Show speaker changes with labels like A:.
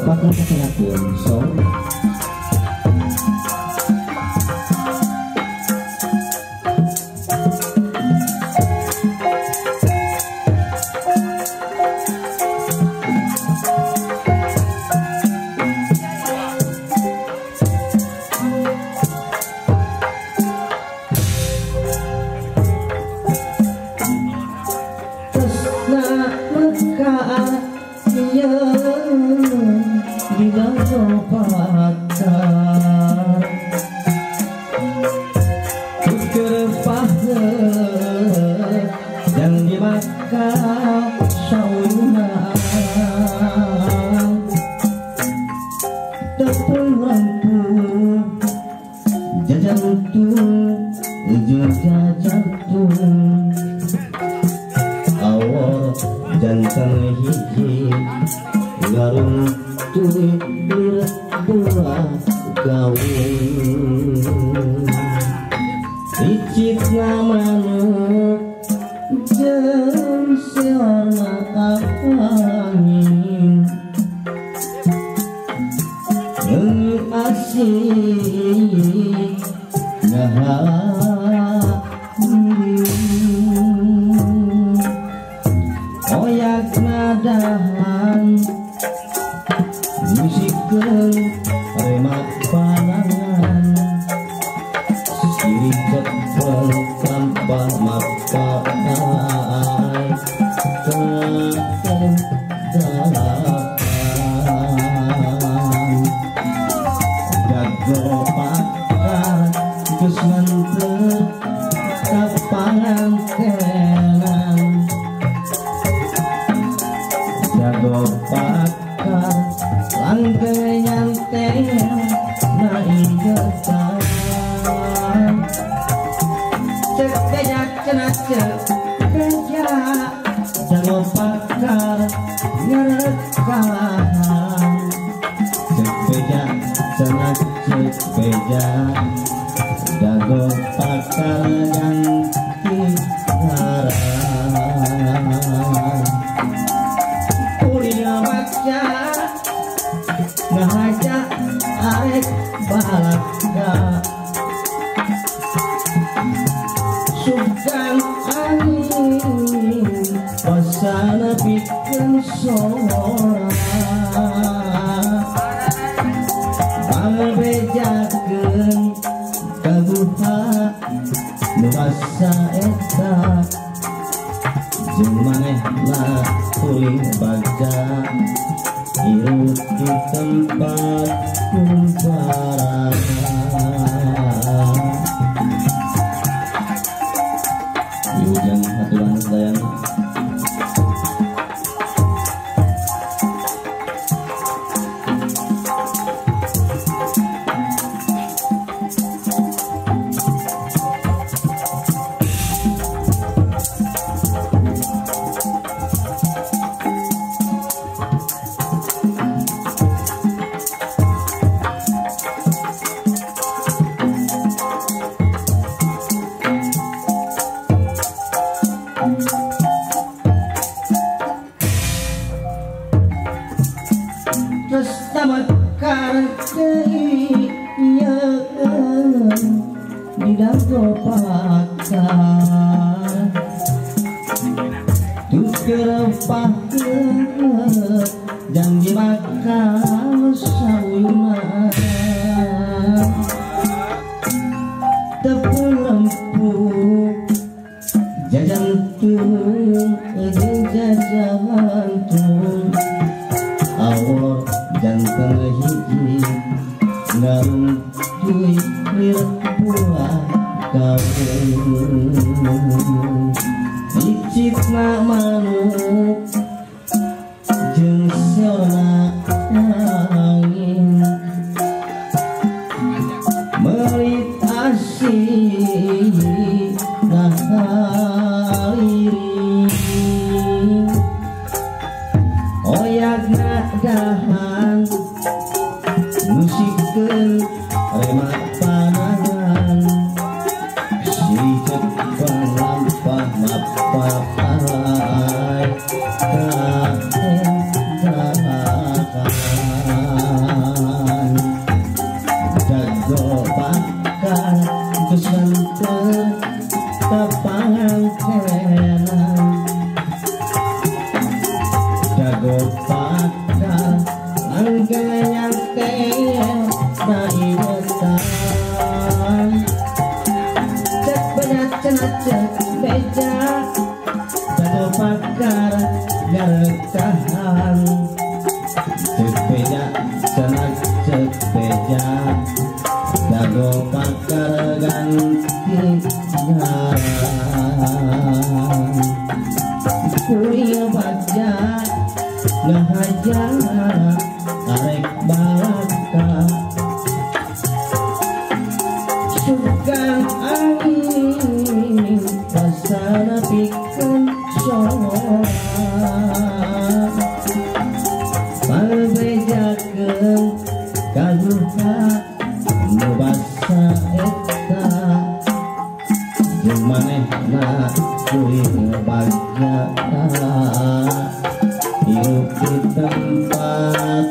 A: Bakal kesalahan so yang dimakan saunan tepung lampu jantung juga jantung awal jantan hiji garung tuh dua gaung icit namanu jeung seorna angin asih oyak nadahan musikeun remak panangan siri cepeng sampah mapakai kekendapan jago pakar geus ngantep kapangan kenan jago pakar langkah nyantai na ingatan cek bejak cenah cek bejak jago pakar ngerekahan cek bejak cenah cek bejak jago pakar ganti ngaran kuliah baca ngahaja arek balaka sugan angin pasana bikin sora bejakeun kaguha nu asa eta jeung manehna kuring baca hirup di tempat kumparan ujang aturan sedayana terus tamakar keiyeun di dago pakar tuker pakeun janji makan sauyuna tepung lempu jajantung jajantung awal jantan hiji garung duit buah gaung icit manuk jeung seorna angin melit asih nahaliring oyak nadahan musikeun remak panangan siri cepeng lampah mapapai kakendapan berkahan cepeja cenak cepeja dago pakar ganti ngaran kuliah baca ngahajar arek balaka sukan angin pasana pikeun sorak palbejakeun kaduha nu basa eta jeung manehna kuring bagja hirup di tempat